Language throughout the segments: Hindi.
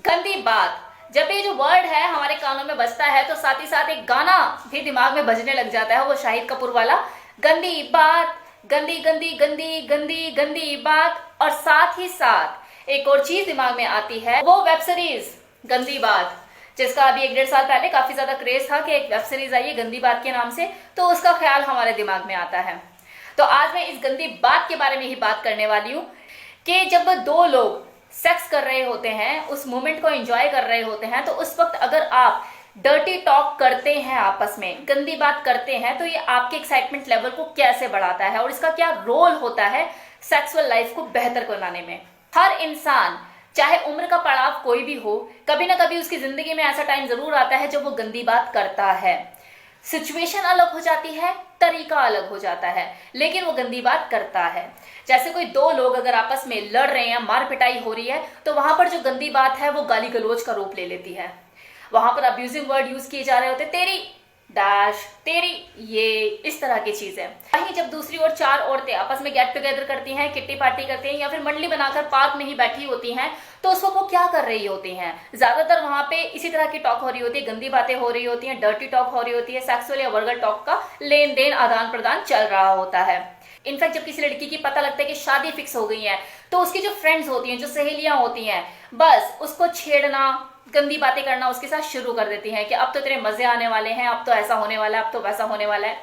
गंदी बात, जब ये जो वर्ड है हमारे कानों में बजता है तो साथ ही साथ एक गाना भी दिमाग में बजने लग जाता है, वो शाहिद कपूर वाला, गंदी बात, गंदी गंदी गंदी गंदी गंदी बात। और साथ ही साथ एक और चीज दिमाग में आती है, वो वेब सीरीज गंदी बात, जिसका अभी 1-1.5 साल पहले काफी ज्यादा क्रेज था कि एक वेब सीरीज आई है गंदी बात के नाम से, तो उसका ख्याल हमारे दिमाग में आता है। तो आज मैं इस गंदी बात के बारे में ही बात करने वाली हूँ कि जब दो लोग सेक्स कर रहे होते हैं, उस मोमेंट को एंजॉय कर रहे होते हैं, तो उस वक्त अगर आप डर्टी टॉक करते हैं, आपस में गंदी बात करते हैं, तो ये आपके एक्साइटमेंट लेवल को कैसे बढ़ाता है और इसका क्या रोल होता है सेक्सुअल लाइफ को बेहतर बनाने में। हर इंसान, चाहे उम्र का पड़ाव कोई भी हो, कभी ना कभी उसकी जिंदगी में ऐसा टाइम जरूर आता है जब वो गंदी बात करता है। सिचुएशन अलग हो जाती है, तरीका अलग हो जाता है, लेकिन वो गंदी बात करता है। जैसे कोई दो लोग अगर आपस में लड़ रहे हैं, मार पिटाई हो रही है, तो वहां पर जो गंदी बात है वो गाली गलौज का रूप ले लेती है। वहां पर अब्यूजिंग वर्ड यूज किए जा रहे होते, तेरी डैश, तेरी ये, इस तरह की चीजें। वहीं जब दूसरी ओर 4 औरतें आपस में गेट टुगेदर करती हैं, किट्टी पार्टी करती हैं, या फिर मंडली बनाकर पार्क में ही बैठी होती हैं, तो उस वक्त वो क्या कर रही होती हैं? ज्यादातर वहां पे इसी तरह की टॉक हो रही होती है, गंदी बातें हो रही होती हैं, डर्टी टॉक हो रही होती है, सेक्सुअल या वर्गल टॉक का लेन देन, आदान प्रदान चल रहा होता है। इनफैक्ट जब किसी लड़की की पता लगता है कि शादी फिक्स हो गई है, तो उसकी जो फ्रेंड्स होती हैं, जो सहेलियां होती हैं, बस उसको छेड़ना, गंदी बातें करना उसके साथ शुरू कर देती हैं कि अब तो तेरे मजे आने वाले हैं, अब तो ऐसा होने वाला है, अब तो वैसा होने वाला है।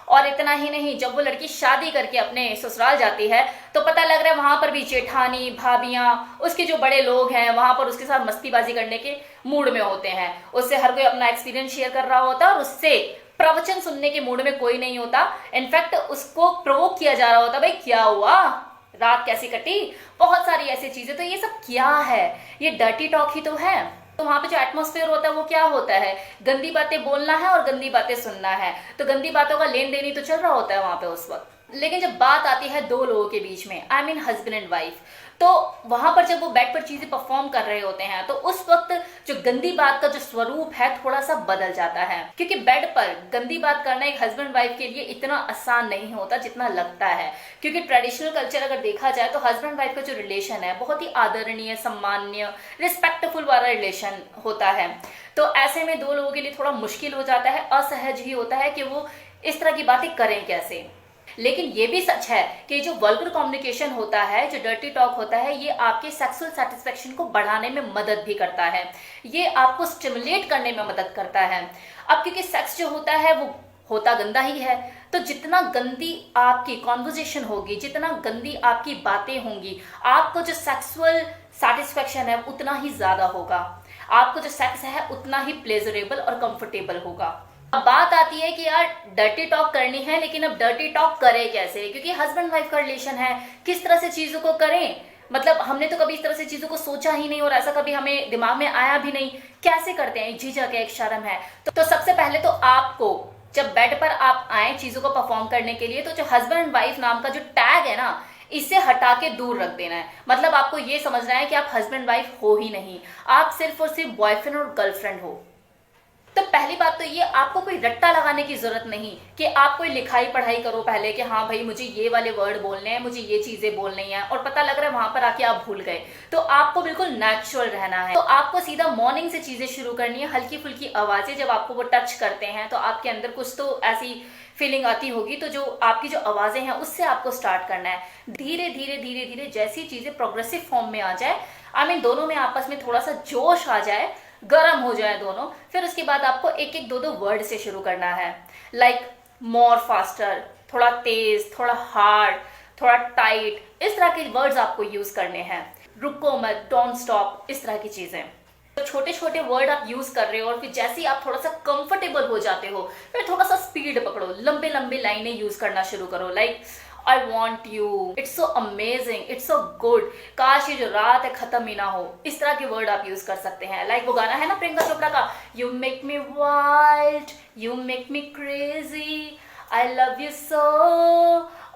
और इतना ही नहीं, जब वो लड़की शादी करके अपने ससुराल जाती है, तो पता लग रहा है वहां पर भी जेठानी, भाभियां, उसके जो बड़े लोग हैं वहां पर उसके साथ मस्तीबाजी करने के मूड में होते हैं। उससे हर कोई अपना एक्सपीरियंस शेयर कर रहा होता है और उससे प्रवचन सुनने के मूड में कोई नहीं होता। इनफैक्ट उसको प्रोवोक किया जा रहा होता, भाई क्या हुआ, रात कैसी कटी, बहुत सारी ऐसी चीजें। तो ये सब क्या है? ये डर्टी टॉक ही तो है। तो वहां पे जो एटमॉस्फेयर होता है वो क्या होता है? गंदी बातें बोलना है और गंदी बातें सुनना है, तो गंदी बातों का लेन देन ही तो चल रहा होता है वहां पे उस वक्त। लेकिन जब बात आती है दो लोगों के बीच में, I mean husband and wife, तो वहां पर जब वो बेड पर चीजें परफॉर्म कर रहे होते हैं, तो उस वक्त जो गंदी बात का जो स्वरूप है थोड़ा सा बदल जाता है। क्योंकि बेड पर गंदी बात करना एक हस्बैंड वाइफ के लिए इतना आसान नहीं होता जितना लगता है। क्योंकि ट्रेडिशनल कल्चर अगर देखा जाए तो हस्बैंड वाइफ का जो रिलेशन है बहुत ही आदरणीय, सम्मान्य, रिस्पेक्टफुल वाला रिलेशन होता है। तो ऐसे में दो लोगों के लिए थोड़ा मुश्किल हो जाता है, असहज ही होता है कि वो इस तरह की बातें करें कैसे। लेकिन ये भी सच है कि जो वल्गर कम्युनिकेशन होता है, जो डर्टी टॉक होता है, ये आपके सेक्सुअल सेटिस्फेक्शन को बढ़ाने में मदद भी करता है, ये आपको स्टिमुलेट करने में मदद करता है। अब क्योंकि सेक्स जो होता है वो होता गंदा ही है, तो जितना गंदी आपकी कॉन्वर्जेशन होगी, जितना गंदी आपकी बातें होंगी, आपको जो सेक्सुअल सेटिस्फेक्शन है उतना ही ज्यादा होगा, आपको जो सेक्स है उतना ही प्लेजरेबल और कंफर्टेबल होगा। अब बात आती है कि यार डर्टी टॉक करनी है, लेकिन अब डर्टी टॉक करें कैसे? क्योंकि हस्बैंड वाइफ का रिलेशन है, किस तरह से चीजों को करें? मतलब हमने तो कभी इस तरह से चीजों को सोचा ही नहीं और ऐसा कभी हमें दिमाग में आया भी नहीं। कैसे करते हैं? एक झिझक है, एक शर्म है। तो सबसे पहले तो आपको जब बेड पर आप आए चीजों को परफॉर्म करने के लिए, तो जो हस्बैंड वाइफ नाम का जो टैग है ना, इसे हटा के दूर रख देना है। मतलब आपको ये समझना है कि आप हस्बैंड वाइफ हो ही नहीं, आप सिर्फ और सिर्फ बॉयफ्रेंड और गर्लफ्रेंड हो। तो पहली बात तो ये, आपको कोई रट्टा लगाने की जरूरत नहीं कि आप कोई लिखाई पढ़ाई करो पहले कि हाँ भाई मुझे ये वाले वर्ड बोलने हैं, मुझे ये चीजें बोलनी है, और पता लग रहा है वहां पर आके आप भूल गए। तो आपको बिल्कुल नेचुरल रहना है। तो आपको सीधा मॉर्निंग से चीजें शुरू करनी है, हल्की फुल्की आवाजें, जब आपको वो टच करते हैं तो आपके अंदर कुछ तो ऐसी फीलिंग आती होगी, तो जो आपकी जो आवाजें हैं उससे आपको स्टार्ट करना है। धीरे धीरे धीरे धीरे जैसी चीजें प्रोग्रेसिव फॉर्म में आ जाए, आई मीन दोनों में आपस में थोड़ा सा जोश आ जाए, गर्म हो जाए दोनों, फिर उसके बाद आपको एक एक दो दो वर्ड से शुरू करना है। लाइक मोर, फास्टर, थोड़ा तेज, थोड़ा हार्ड, थोड़ा टाइट, इस तरह के वर्ड्स आपको यूज करने हैं। रुको मत, डोंट स्टॉप, इस तरह की चीजें। तो छोटे छोटे वर्ड आप यूज कर रहे हो और फिर जैसे ही आप थोड़ा सा कंफर्टेबल हो जाते हो, फिर थोड़ा सा स्पीड पकड़ो, लंबे लंबे लाइनें यूज करना शुरू करो। Like I want you, it's so amazing, it's so good, काश ये जो रात है खत्म ही ना हो, इस तरह के वर्ड आप यूज कर सकते हैं। लाइक वो गाना है ना प्रियंका चोपड़ा का, You make me wild, you make me crazy, I love you so,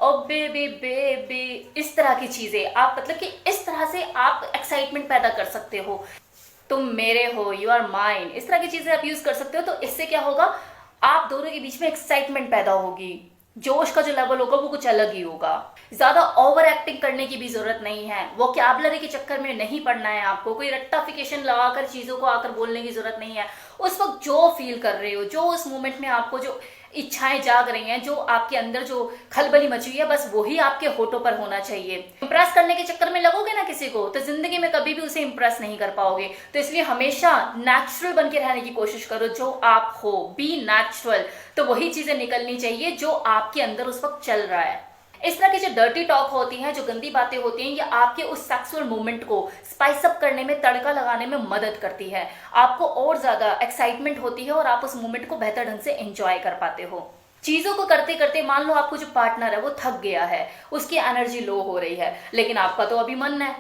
oh baby baby, इस तरह की चीजें आप, मतलब कि इस तरह से आप एक्साइटमेंट पैदा कर सकते हो। तुम मेरे हो, यू आर माइन, इस तरह की चीजें आप यूज कर सकते हो। तो इससे क्या होगा, आप दोनों के बीच में एक्साइटमेंट पैदा होगी, जोश का जो लेवल होगा वो कुछ अलग ही होगा। ज्यादा ओवर एक्टिंग करने की भी जरूरत नहीं है, वोकैबुलरी के चक्कर में नहीं पड़ना है आपको, कोई रट्टाफिकेशन लगाकर चीजों को आकर बोलने की जरूरत नहीं है। उस वक्त जो फील कर रहे हो, जो उस मोमेंट में आपको जो इच्छाएं जाग रही हैं, जो आपके अंदर जो खलबली मची हुई है, बस वही आपके होठों पर होना चाहिए। इंप्रेस करने के चक्कर में लगोगे ना किसी को, तो जिंदगी में कभी भी उसे इंप्रेस नहीं कर पाओगे। तो इसलिए हमेशा नेचुरल बन के रहने की कोशिश करो, जो आप हो, बी नेचुरल। तो वही चीजें निकलनी चाहिए जो आपके अंदर उस वक्त चल रहा है। इस तरह की जो डर्टी टॉक होती हैं, जो गंदी बातें होती हैं, ये आपके उस सेक्सुअल मूवमेंट को स्पाइस अप करने में, तड़का लगाने में मदद करती है। आपको और ज्यादा एक्साइटमेंट होती है और आप उस मूवमेंट को बेहतर ढंग से एंजॉय कर पाते हो। चीजों को करते करते मान लो आपको जो पार्टनर है वो थक गया है, उसकी एनर्जी लो हो रही है, लेकिन आपका तो अभी मन है,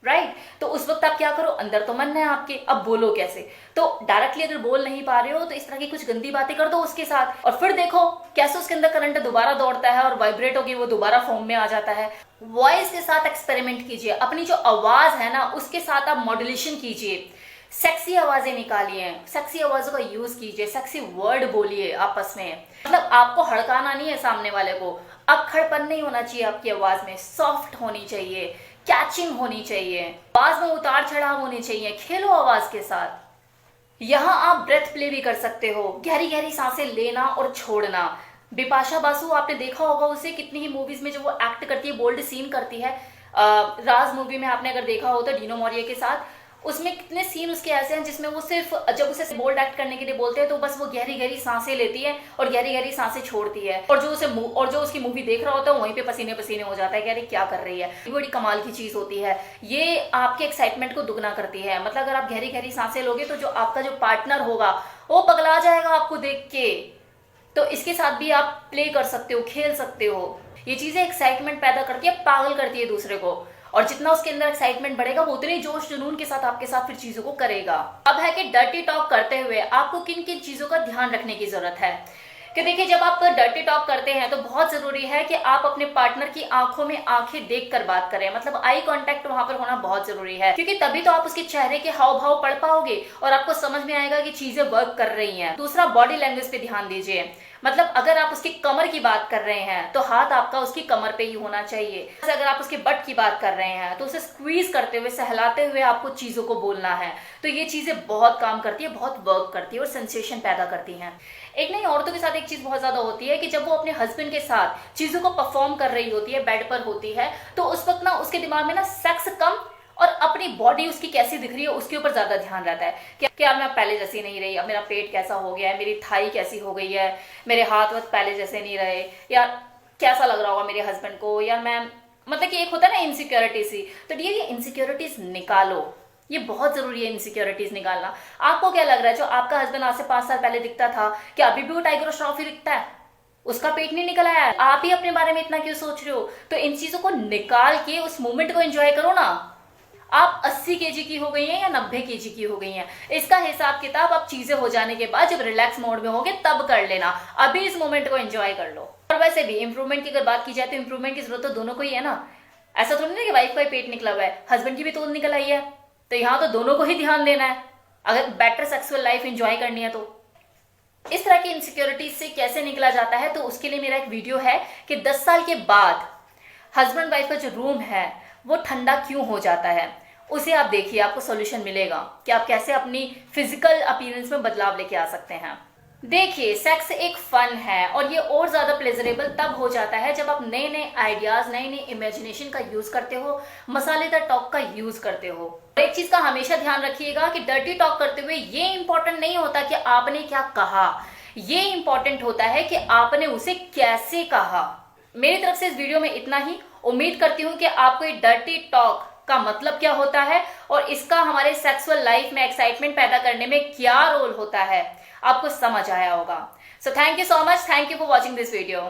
राइट? तो उस वक्त आप क्या करो, अंदर तो मन है आपके, अब बोलो कैसे? तो डायरेक्टली अगर बोल नहीं पा रहे हो तो इस तरह की कुछ गंदी बातें कर दो उसके साथ, और फिर देखो कैसे उसके अंदर करंट दोबारा दौड़ता है और वाइब्रेट होगी, वो दोबारा फॉर्म में आ जाता है। वॉइस के साथ एक्सपेरिमेंट कीजिए, अपनी जो आवाज है ना उसके साथ आप मॉड्यूलेशन कीजिए, सेक्सी आवाजें निकालिए, सेक्सी आवाजों का यूज कीजिए, सेक्सी वर्ड बोलिए आपस में। मतलब आपको हड़काना नहीं है सामने वाले को, अक्खड़पन नहीं होना चाहिए आपकी आवाज में, सॉफ्ट होनी चाहिए, कैचिंग होनी चाहिए, आवाज में उतार चढ़ाव होने चाहिए, खेलो आवाज के साथ। यहां आप ब्रेथ प्ले भी कर सकते हो, गहरी गहरी सांसें लेना और छोड़ना। बिपाशा बासु आपने देखा होगा उसे, कितनी ही मूवीज में जो वो एक्ट करती है, बोल्ड सीन करती है। राज मूवी में आपने अगर देखा हो तो डीनो मोरिया के साथ, उसमें कितने सीन उसके ऐसे हैं जिसमें वो सिर्फ जब उसे बोल्ड एक्ट करने के लिए बोलते हैं तो बस वो गहरी गहरी सांसें लेती है और गहरी गहरी सांसें छोड़ती है, और जो उसकी मूवी देख रहा होता है वहीं पे पसीने पसीने हो जाता है कि अरे क्या कर रही है। ये बड़ी कमाल की चीज होती है, ये आपके एक्साइटमेंट को दुगना करती है। मतलब अगर आप गहरी गहरी सांसें लोगे तो जो आपका जो पार्टनर होगा वो पगला जाएगा आपको देख के। तो इसके साथ भी आप प्ले कर सकते हो, खेल सकते हो। ये चीजें एक्साइटमेंट पैदा करती है, पागल करती है दूसरे को, और जितना उसके अंदर एक्साइटमेंट बढ़ेगा वो उतने जोश जुनून के साथ आपके साथ फिर चीजों को करेगा। अब है कि डर्टी टॉक करते हुए आपको किन किन चीजों का ध्यान रखने की जरूरत है। कि देखिए, जब आप डर्टी टॉक करते हैं तो बहुत जरूरी है कि आप अपने पार्टनर की आंखों में आंखें देखकर बात करें, मतलब आई कांटेक्ट वहां पर होना बहुत जरूरी है, क्योंकि तभी तो आप उसके चेहरे के हाव भाव पढ़ पाओगे और आपको समझ में आएगा कि चीजें वर्क कर रही हैं। दूसरा, बॉडी लैंग्वेज पे ध्यान दीजिए, मतलब अगर आप उसकी कमर की बात कर रहे हैं तो हाथ आपका उसकी कमर पे ही होना चाहिए। अगर आप उसके बट की बात कर रहे हैं तो उसे स्क्वीज करते हुए, सहलाते हुए आपको चीजों को बोलना है। तो ये चीजें बहुत काम करती है, बहुत वर्क करती है और सेंसेशन पैदा करती हैं। एक नहीं, औरतों के साथ एक चीज बहुत ज्यादा होती है कि जब वो अपने हस्बैंड के साथ चीजों को परफॉर्म कर रही होती है, बेड पर होती है, तो उस वक्त ना उसके दिमाग में ना सेक्स कम और अपनी बॉडी उसकी कैसी दिख रही है उसके ऊपर ज्यादा ध्यान रहता है कि यार मैं पहले जैसी नहीं रही, अब मेरा पेट कैसा हो गया है, मेरी थाई कैसी हो गई है, मेरे हाथ वक्त पहले जैसे नहीं रहे, यार कैसा लग रहा होगा मेरे हस्बैंड को, यार मैं, मतलब कि एक होता है ना इनसिक्योरिटी सी। तो ये इनसिक्योरिटीज निकालो, ये बहुत जरूरी है इनसिक्योरिटीज निकालना। आपको क्या लग रहा है जो आपका हस्बैंड आज से 5 साल पहले दिखता था, क्या अभी भी वो टाइगर श्रॉफ ही दिखता है? उसका पेट नहीं निकल आया, आप ही अपने बारे में इतना क्यों सोच रहे हो? तो इन चीजों को निकाल के उस मोमेंट को एंजॉय करो ना। आप 80 केजी की हो गई हैं या 90 केजी की हो गई हैं, इसका हिसाब किताब आप चीजें हो जाने के बाद जब रिलैक्स मोड में होगे तब कर लेना, अभी इस मोमेंट को एंजॉय कर लो। और वैसे भी इंप्रूवमेंट की अगर बात की जाए तो इंप्रूवमेंट की जरूरत तो दोनों को ही है ना। ऐसा थोड़ी ना कि वाइफ का ही पेट निकला हुआ है, हस्बैंड की भी तो निकल आई है, तो यहाँ तो दोनों को ही ध्यान देना है अगर बेटर सेक्सुअल लाइफ एंजॉय करनी है तो। इस तरह की इनसिक्योरिटीज से कैसे निकला जाता है, तो उसके लिए मेरा एक वीडियो है कि 10 साल के बाद हस्बैंड वाइफ का जो रूम है वो ठंडा क्यों हो जाता है, उसे आप देखिए, आपको सॉल्यूशन मिलेगा कि आप कैसे अपनी फिजिकल अपीयरेंस में बदलाव लेके आ सकते हैं। देखिए, सेक्स एक फन है और ये और ज्यादा प्लेजरेबल तब हो जाता है जब आप नए नए आइडियाज, नए नए इमेजिनेशन का यूज करते हो, मसालेदार टॉक का यूज करते हो। एक चीज का हमेशा ध्यान रखिएगा कि डर्टी टॉक करते हुए ये इंपॉर्टेंट नहीं होता कि आपने क्या कहा, ये इंपॉर्टेंट होता है कि आपने उसे कैसे कहा। मेरी तरफ से इस वीडियो में इतना ही। उम्मीद करती हूँ कि आपको ये डर्टी टॉक का मतलब क्या होता है और इसका हमारे सेक्सुअल लाइफ में एक्साइटमेंट पैदा करने में क्या रोल होता है आपको समझ आया होगा। So thank you so much, thank you for watching this video.